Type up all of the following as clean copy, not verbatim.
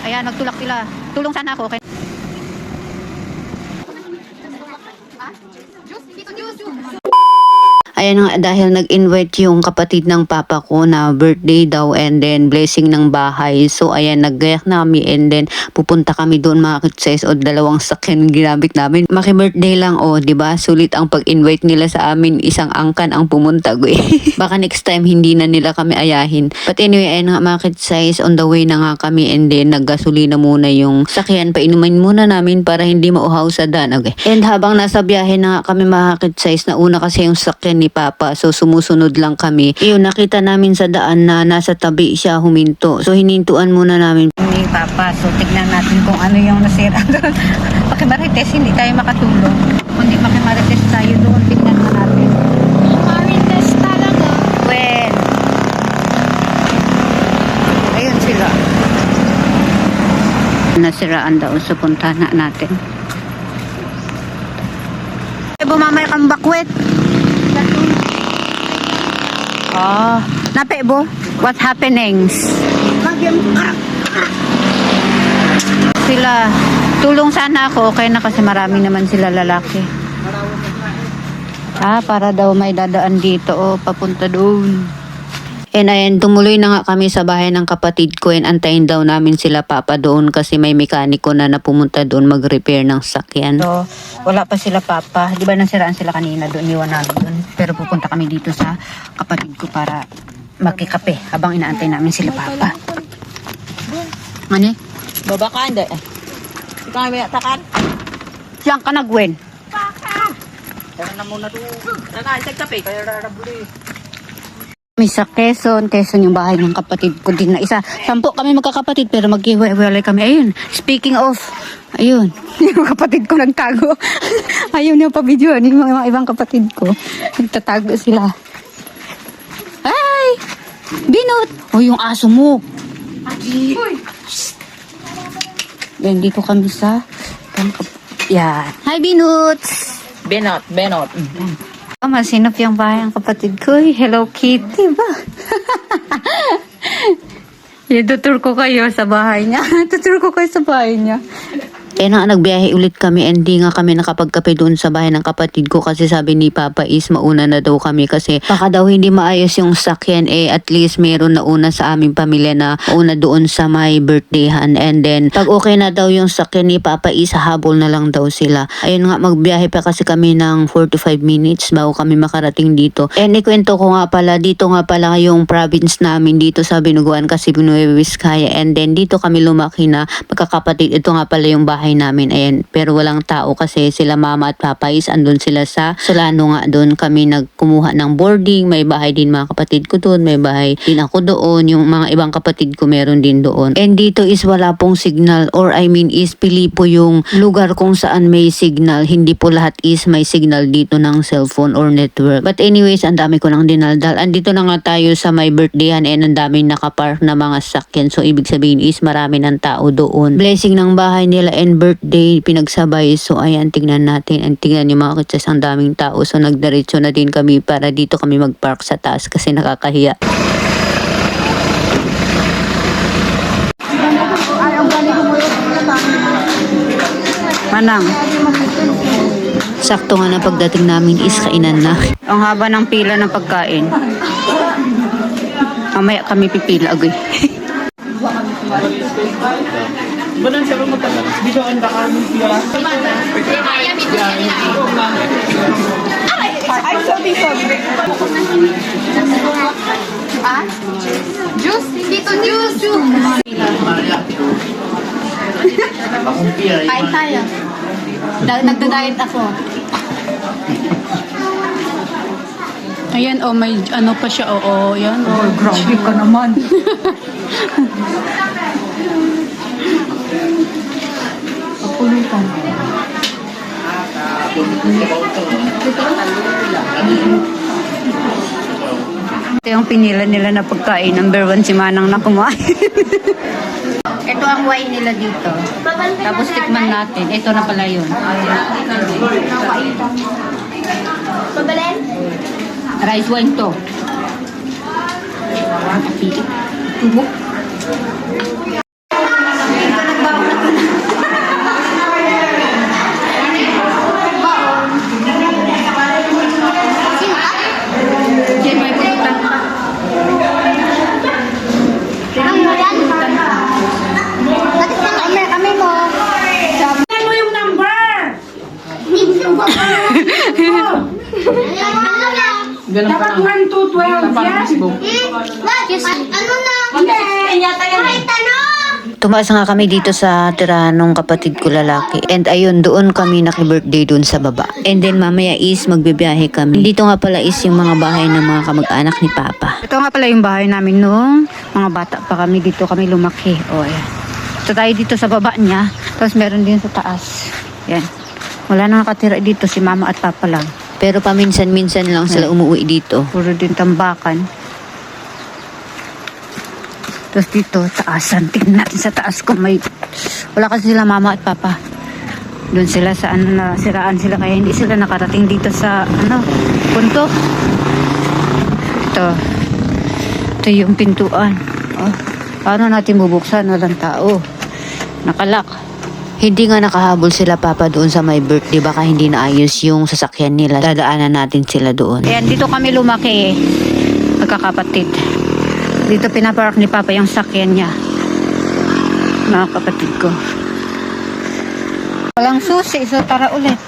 Ayan, nagtulak sila. Tulong sana ako. Okay? Ayan nga, dahil nag-invite yung kapatid ng papa ko na birthday daw and then blessing ng bahay. So ayan, naggayak na kami and then pupunta kami doon mga kitses o dalawang sakyan ginamit namin. Maki-birthday lang o, di ba? Sulit ang pag-invite nila sa amin. Isang angkan ang pumunta ko eh. Baka next time hindi na nila kami ayahin. But anyway, ayan nga mga kitses, on the way na nga kami and then naggasolina muna yung sakyan. Painumin muna namin para hindi mauhaw sa daan. Okay. And habang nasa biyahe na nga kami mga kitses, nauna kasi yung sakyan ni Papa. So sumusunod lang kami. Iyon, nakita namin sa daan na nasa tabi siya huminto. So hinintuan muna namin ni Papa. So tignan natin kung ano yung nasira doon. Pakimarites, hindi tayo makatulong. Kundi makimarites tayo doon. Tignan na natin. Marites talaga. Well, ayun sila. Nasiraan daw sa puntana natin. Bumamay kang bakwet. Oh, napebo? What happenings? Sila, tulong sana ako. Okay na kasi marami naman sila lalaki. Para daw may dadaan dito. Oh, papunta doon. And ayan, tumuloy na nga kami sa bahay ng kapatid ko and antayin daw namin sila Papa doon kasi may mekaniko na pumunta doon mag-repair ng sakyan. So, wala pa sila Papa. Di ba nasiraan sila kanina doon, iwan namin doon. Pero pupunta kami dito sa kapatid ko para magkikape habang inaantay namin sila Papa. Ano? Baba ka, hindi. Ikaw may atakan. Siyang ka nagwen. Tara na muna doon. Tara, isagkape. Kaya rarabuli. May sa Quezon yung bahay ng kapatid ko din na isa. 10 kami magkakapatid pero maghiwalay kami. Ayun, speaking of, ayun, yung kapatid ko nagtago. Ayun yung pa-videoan, yung mga ibang kapatid ko. Nagtatago sila. Ay! Binot! O yung aso mo. Yan, dito kami sa yan. Hi, Binuts! Benot. Masinop yung bahay ng kapatid ko. Hello Kitty ba? Tutur ko kayo sa bahay niya. Tutur ko kayo sa bahay niya. Kaya nga nagbiyahe ulit kami and di nga kami nakapagkape doon sa bahay ng kapatid ko kasi sabi ni Papa is mauna na daw kami kasi baka daw hindi maayos yung sakyan at least meron na una sa aming pamilya na una doon sa may birthdayhan and then pag okay na daw yung sakyan ni Papa is habol na lang daw sila. Ayun nga, magbiyahe pa kasi kami ng 45 minutes bago kami makarating dito. And ikwento ko nga pala, dito nga pala yung province namin dito sa Binuguan kasi Nueva Vizcaya and then dito kami lumaki na magkakapatid. Ito nga pala yung bahay namin, ayan, pero walang tao kasi sila mama at papa is andun sila sa Solano nga, doon kami nagkumuha ng boarding. May bahay din mga kapatid ko doon, may bahay din ako doon, yung mga ibang kapatid ko meron din doon. And dito is wala pong signal or I mean is pili po yung lugar kung saan may signal, hindi po lahat is may signal dito ng cellphone or network. But anyways, ang dami ko nang dinaldal. Andito na nga tayo sa my birthdayhan and ang daming nakapark na mga sakyan, so ibig sabihin is marami ng tao doon. Blessing ng bahay nila and birthday pinagsabay. So ayan, tingnan natin. And tingnan yung mga kitses, ang daming tao. So nagdiretso na din kami para dito kami mag-park sa taas kasi nakakahiya. Manang. Sakto nga na pagdating namin is kainan na. Ang haba ng pila ng pagkain. Mamaya kami pipila agay. Banan siya mo tagal. Dito ang kami pila. Ay, sorry. Juice? Hindi to juice. Kain tayo. Nagda-diet ako. Ayan, may ano pa siya, yan. Grabe ka naman. Pagpulutan. Ito yung pinila nila na pagkain. Number 1 si Manang na kumain. Ito ang wine nila dito. Tapos tikman natin. Ito na pala yun. Pabalen? Rice wine to. Tubo. parang Facebook. Tumaas nga kami dito sa tirahan ng kapatid ko lalaki. And ayun, doon kami naki-birthday doon sa baba. And then mamaya is magbibiyahe kami. Dito nga pala is yung mga bahay ng mga kamag-anak ni Papa. Ito nga pala yung bahay namin nung mga bata pa kami. Dito kami lumaki. O, ayan. Ito tayo dito sa baba niya. Tapos meron din sa taas. Yan. Wala nang nakatira dito si Mama at Papa lang. Pero paminsan-minsan lang sila umuwi dito. Puro din tambakan. Tapos dito, taasan. Tingnan natin sa taas kung may... Wala kasi sila Mama at Papa. Doon sila sa siraan sila. Kaya hindi sila nakarating dito sa, punto. Ito yung pintuan. Oh, paano natin bubuksan? Walang tao. Nakalak. Hindi nga nakahabol sila Papa doon sa my birthday. Baka hindi naayos yung sasakyan nila. Dadaanan natin sila doon. Ayan, dito kami lumaki. Magkakapatid. Dito pinapark ni Papa yung sakyan niya. Mga kapatid ko. Walang susi. So tara ulit.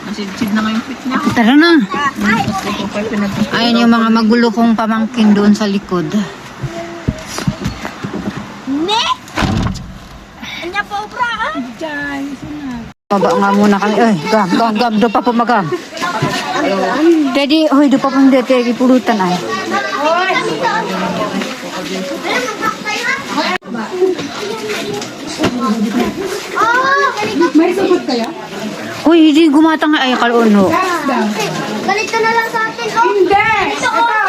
Nasidsid na ngayong fit niya. Tara na. Ayan yung mga magulo kong pamangkin doon sa likod. Baba nga muna kami. Ay, gam. Doon pa po magam. Daddy, doon pa po hindi. Daddy, pulutan ay. May sagot kaya? Uy, hindi gumatang ay kaluno. Ganito na lang sa atin. Oh. Hindi! Ito, oh.